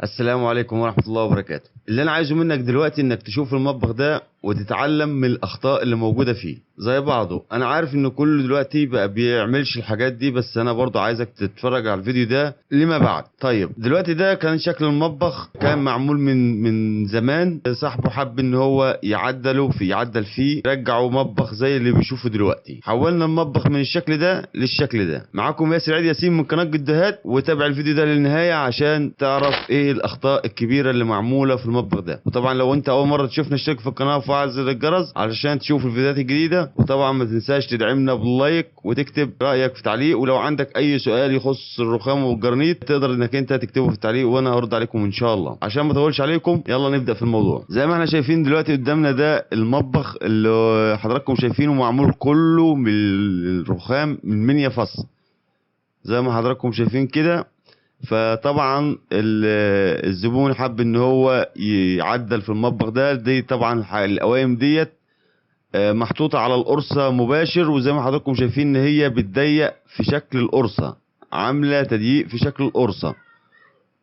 السلام عليكم ورحمة الله وبركاته. اللي انا عايزه منك دلوقتي انك تشوف المطبخ ده وتتعلم من الاخطاء اللي موجودة فيه زي بعضه. انا عارف ان كل دلوقتي بقى بيعملش الحاجات دي، بس انا برضو عايزك تتفرج على الفيديو ده لما بعد. طيب دلوقتي ده كان شكل المطبخ، كان معمول من زمان. صاحبه حب ان هو يعدل فيه، رجعوا مطبخ زي اللي بيشوفه دلوقتي. حولنا المطبخ من الشكل ده للشكل ده. معاكم ياسر عيد ياسين من قناة جدهات، وتابع الفيديو ده للنهاية عشان تعرف ايه الاخطاء الكبيرة اللي معمولة في المطبخ ده. وطبعا لو انت اول مرة تشوفنا اشترك في القناة وفعل زر الجرس علشان تشوف الفيديوهات الجديدة. وطبعا ما تنساش تدعمنا باللايك وتكتب رأيك في تعليق، ولو عندك اي سؤال يخص الرخام والجرانيت تقدر انك انت تكتبه في التعليق وانا هرد عليكم ان شاء الله. عشان ما اطولش عليكم يلا نبدأ في الموضوع. زي ما احنا شايفين دلوقتي قدامنا ده المطبخ اللي حضراتكم شايفينه، معمول كله من الرخام من منيا فص زي ما حضراتكم شايفين كده. فطبعا الزبون حب ان هو يعدل في المطبخ ده. دي طبعا القوايم ديت محطوطة على القرصة مباشر، وزي ما حضراتكم شايفين ان هي بتضيق في شكل القرصة، عاملة تضييق في شكل القرصة.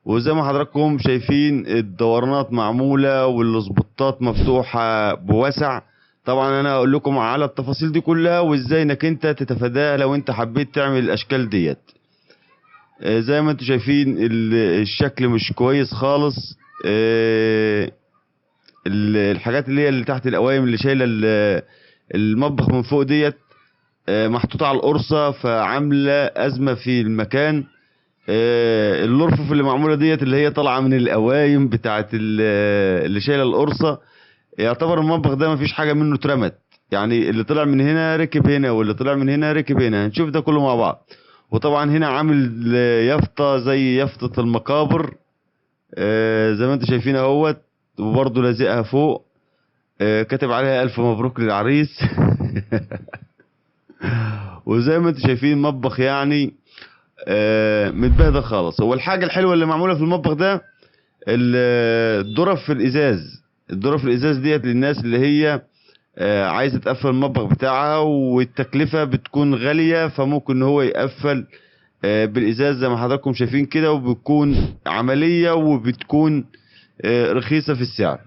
وزي ما حضراتكم شايفين الدورانات معمولة والسبوتات مفتوحة بوسع. طبعا انا هقول لكم على التفاصيل دي كلها وازاي انك انت تتفاداها لو انت حبيت تعمل الاشكال ديت. زي ما انتم شايفين الشكل مش كويس خالص. الحاجات اللي تحت القوايم اللي شايله المطبخ من فوق ديت محطوطه على القرصه، فعامله ازمه في المكان. الرفوف اللي معموله ديت اللي هي طالعه من القوايم بتاعت اللي شايله القرصه. يعتبر المطبخ ده مفيش حاجه منه اترمت، يعني اللي طلع من هنا ركب هنا واللي طلع من هنا ركب هنا. هنشوف ده كله مع بعض. وطبعا هنا عامل يافطه زي يافطه المقابر زي ما انتم شايفين اهوت، وبرضه لازقها فوق. كاتب عليها الف مبروك للعريس. وزي ما انتم شايفين مطبخ يعني متبهدل خالص. هو الحاجه الحلوه اللي معموله في المطبخ ده الظرف في الازاز. الظرف في الازاز ديت للناس اللي هي عايزه تقفل المطبخ بتاعها والتكلفه بتكون غاليه، فممكن هو يقفل بالازاز زي ما حضراتكم شايفين كده، وبتكون عمليه وبتكون رخيصه في السعر.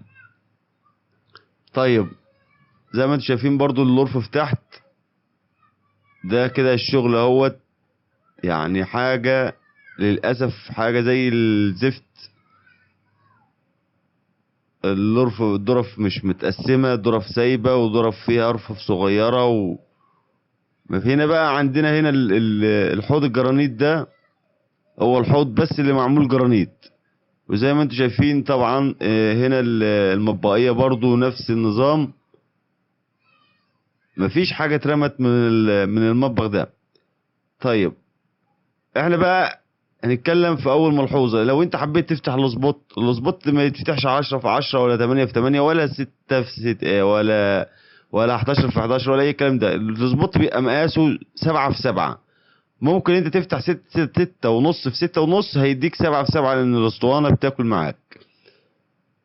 طيب زي ما انتم شايفين برضو الرفوف تحت ده كده الشغل اهوت، يعني حاجه للاسف حاجه زي الزفت. الظرف مش متقسمه، ظرف سايبه وظرف فيها رفوف صغيره. هنا بقى عندنا هنا الحوض الجرانيت ده هو الحوض بس اللي معمول جرانيت. وزي ما انتم شايفين طبعا هنا المطبقية برضو نفس النظام، مفيش حاجة اترمت من المطبخ ده. طيب احنا بقى هنتكلم في اول ملحوظة. لو انت حبيت تفتح السبوت ما يتفتحش 10 في 10 ولا 8 في 8 ولا 6 في 6 ولا 11 في 11 ولا اي كلام. ده السبوت بيبقى مقاسه 7 في 7. ممكن انت تفتح 6 ونص في 6 ونص هيديك 7 في 7 لان الاسطوانة بتاكل معاك.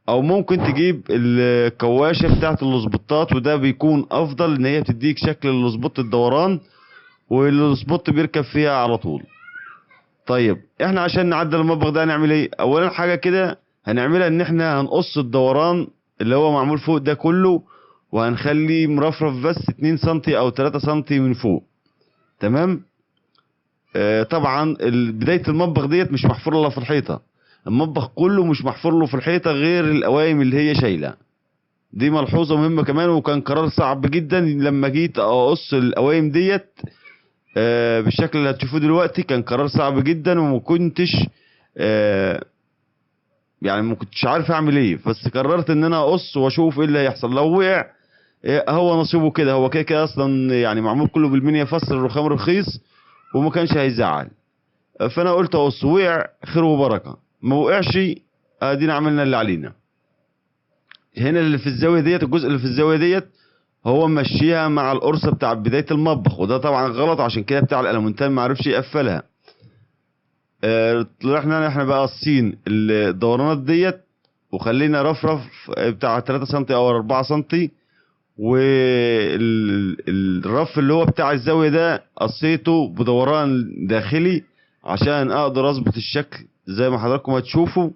او ممكن تجيب الكواشة بتاعت الاسبوتات، وده بيكون افضل ان هي بتديك شكل الاسبوت الدوران والاسبوت بيركب فيها على طول. طيب احنا عشان نعدل المطبخ ده هنعمل ايه؟ اولا حاجة كده هنعملها ان احنا هنقص الدوران اللي هو معمول فوق ده كله، وهنخليه مرفرف بس 2 سنتي او 3 سنتي من فوق. تمام. طبعا بداية المطبخ ديت مش محفور له في الحيطة. المطبخ كله مش محفور له في الحيطة غير القوايم اللي هي شايلة. دي ملحوظة مهمة كمان، وكان قرار صعب جدا لما جيت اقص القوايم ديت بالشكل اللي هتشوفوه دلوقتي. كان قرار صعب جدا وما كنتش يعني ما كنتش عارف اعمل ايه، بس قررت ان انا اقص واشوف ايه اللي هيحصل. لو وقع هو نصيبه كده، هو كده كده اصلا يعني معمول كله بالمنيا فصل الرخام رخيص وما كانش هيزعل. فانا قلت اقص، وقع خير وبركه، ما وقعش ادينا عملنا اللي علينا. هنا اللي في الزاويه ديت، الجزء اللي في الزاويه ديت هو مشيها مع القرصه بتاع بدايه المطبخ، وده طبعا غلط. عشان كده بتاع الالمونتال ما عرفش يقفلها. طلعنا احنا بقى قاصين الدورانات ديت وخلينا رفرف بتاع 3 سم او 4 سم، والرف اللي هو بتاع الزاويه ده قصيته بدوران داخلي عشان اقدر اظبط الشكل زي ما حضراتكم هتشوفوا.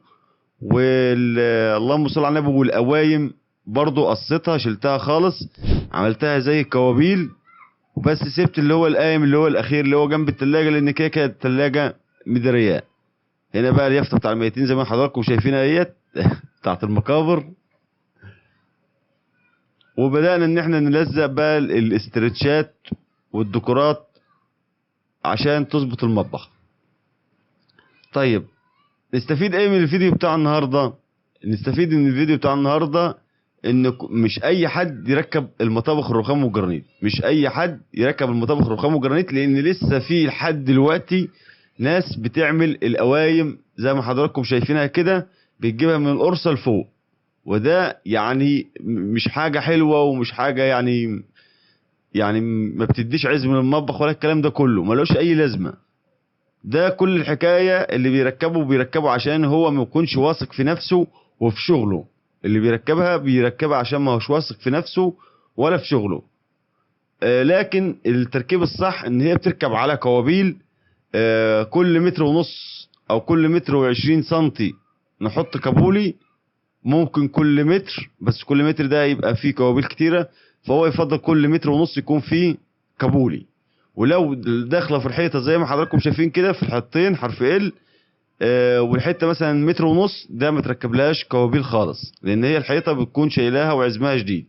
اللهم صل على النبي. والقوايم برضو قصيتها شلتها خالص، عملتها زي الكوابيل، وبس سبت اللي هو القايم اللي هو الاخير اللي هو جنب التلاجة، لان كده كده التلاجة مدرياه. هنا بقى اليافطه بتاع الميتين زي ما حضراتكم شايفينها اهيت بتاعت المقابر. وبدأنا ان احنا نلزق بقى الاسترتشات والديكورات عشان تظبط المطبخ. طيب نستفيد ايه من الفيديو بتاع النهارده؟ نستفيد من الفيديو بتاع النهارده ان مش اي حد يركب المطابخ الرخام والجرانيت، مش اي حد يركب المطابخ الرخام والجرانيت، لان لسه في لحد دلوقتي ناس بتعمل القوايم زي ما حضراتكم شايفينها كده، بتجيبها من القرصه لفوق، وده يعني مش حاجه حلوه ومش حاجه يعني ما بتديش عزم من المطبخ ولا الكلام ده كله، ملوش اي لازمه. ده كل الحكايه اللي بيركبه عشان هو ما يكونش واثق في نفسه وفي شغله. اللي بيركبها عشان ما هوش واثق في نفسه ولا في شغله. لكن التركيب الصح ان هي بتركب على كوابيل. كل متر ونص او كل متر وعشرين سنتي نحط كابولي. ممكن كل متر، بس كل متر ده يبقى فيه كوابيل كتيرة، فهو يفضل كل متر ونص يكون فيه كابولي. ولو داخله في الحيطه زي ما حضراتكم شايفين كده في الحيطتين حرف ال، والحته مثلا متر ونص، ده ما تركبلهاش كوابيل خالص، لان هي الحيطه بتكون شايلاها وعزمها شديد.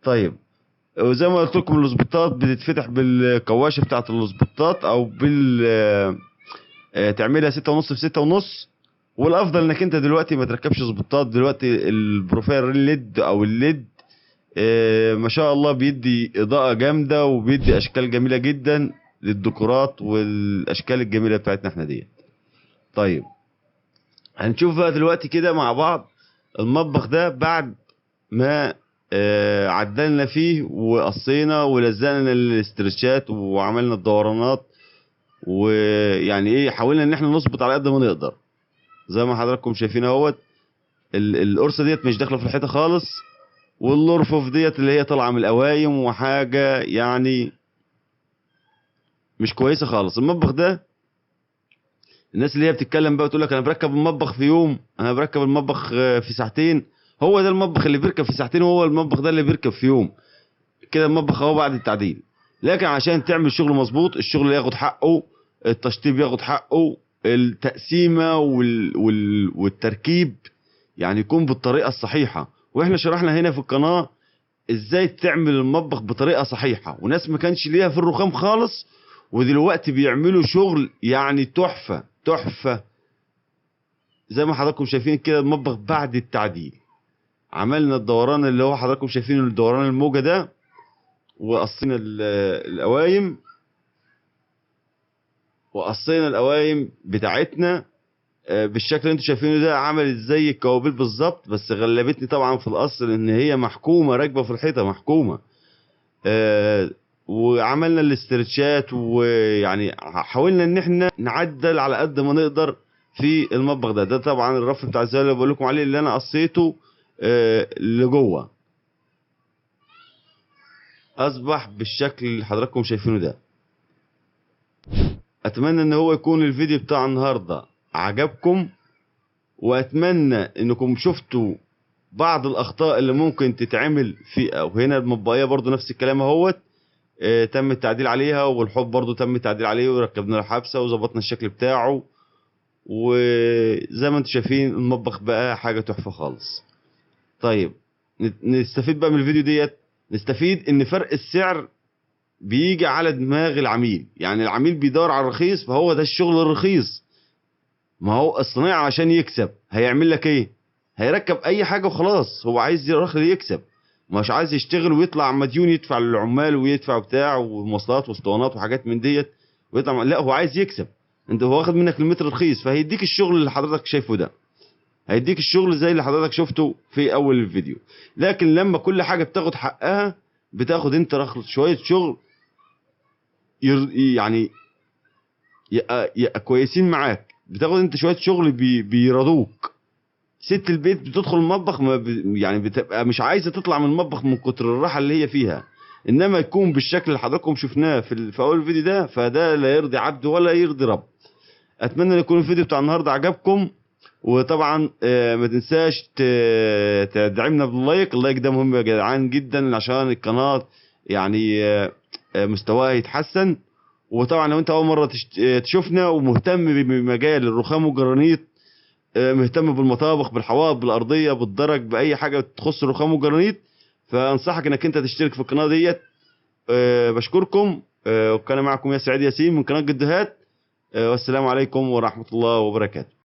طيب وزي ما قلت لكم الاسبوتات بتتفتح بالكواشه بتاعه الاسبوتات، او تعملها 6.5 في 6.5. والافضل انك انت دلوقتي ما تركبش سبوتات. دلوقتي البروفايل ليد او الليد ما شاء الله بيدي اضاءة جامدة وبيدي اشكال جميلة جدا للديكورات والاشكال الجميلة بتاعتنا احنا دي. طيب هنشوف بقى دلوقتي كده مع بعض المطبخ ده بعد ما عدلنا فيه وقصينا ولزقنا الاسترتشات وعملنا الدورانات، ويعني ايه حاولنا ان احنا نظبط على قد ما نقدر. زي ما حضراتكم شايفين اهوت القرصه ديت مش داخله في الحيطه خالص، والرفوف ديت اللي هي طالعه من القوايم، وحاجه يعني مش كويسه خالص. المطبخ ده الناس اللي هي بتتكلم بقى وتقول لك انا بركب المطبخ في يوم، انا بركب المطبخ في ساعتين، هو ده المطبخ اللي بيركب في ساعتين، وهو المطبخ ده اللي بيركب في يوم كده المطبخ اهو بعد التعديل. لكن عشان تعمل شغل مظبوط، الشغل ياخد حقه، التشطيب ياخد حقه، التقسيمه والتركيب يعني يكون بالطريقه الصحيحه. واحنا شرحنا هنا في القناه ازاي تعمل المطبخ بطريقه صحيحه، وناس ما كانش ليها في الرخام خالص ودلوقتي بيعملوا شغل يعني تحفه تحفه. زي ما حضراتكم شايفين كده المطبخ بعد التعديل، عملنا الدوران اللي هو حضراتكم شايفين الدوران الموجه ده، وقصينا القوايم بتاعتنا بالشكل اللي انتوا شايفينه ده. عملت زي الكوابيل بالظبط، بس غلبتني طبعا في الاصل ان هي محكومه راكبه في الحيطه محكومه. وعملنا الاسترتشات، ويعني حاولنا ان احنا نعدل على قد ما نقدر في المطبخ ده. طبعا الرف بتاع الزاويه اللي بقول لكم عليه اللي انا قصيته لجوه، اصبح بالشكل اللي حضراتكم شايفينه ده. اتمنى ان هو يكون الفيديو بتاع النهارده عجبكم، واتمنى انكم شفتوا بعض الاخطاء اللي ممكن تتعمل في، او هنا المطبقيه برضو نفس الكلام اهوت تم التعديل عليها، والحوض برضو تم التعديل عليه وركبنا له حبسه وظبطنا الشكل بتاعه، وزي ما انتم شايفين المطبخ بقى حاجه تحفه خالص. طيب نستفيد بقى من الفيديو ديت، نستفيد ان فرق السعر بيجي على دماغ العميل. يعني العميل بيدور على الرخيص، فهو ده الشغل الرخيص. ما هو الصنايعي عشان يكسب هيعمل لك ايه؟ هيركب اي حاجه وخلاص. هو عايز يكسب، مش عايز يشتغل ويطلع مديون يدفع للعمال ويدفع بتاع ومواصلات واسطوانات وحاجات من ديت ويطلع. لا، هو عايز يكسب. انت هو واخد منك المتر رخيص، فهيديك الشغل اللي حضرتك شايفه ده، هيديك الشغل زي اللي حضرتك شفته في اول الفيديو. لكن لما كل حاجه بتاخد حقها، بتاخد انت شويه شغل يعني يبقى كويسين معاك، بتاخد انت شويه شغل بيرضوك. ست البيت بتدخل المطبخ ما يعني بتبقى مش عايزه تطلع من المطبخ من كتر الراحه اللي هي فيها. انما يكون بالشكل اللي حضراتكم شفناه في اول الفيديو ده، فده لا يرضي عبد ولا يرضي رب. اتمنى ان يكون الفيديو بتاع النهارده عجبكم، وطبعا ما تنساش تدعمنا باللايك. اللايك ده مهم يا جدعان جدا عشان القناة يعني مستواها يتحسن. وطبعا لو انت اول مرة تشوفنا ومهتم بمجال الرخام والجرانيت، مهتم بالمطابخ بالحوائط بالارضية بالدرج باي حاجة تخص الرخام والجرانيت، فانصحك انك انت تشترك في القناة ديت. بشكركم، وكان معكم ياسر عيد ياسين من قناة جدهات. والسلام عليكم ورحمة الله وبركاته.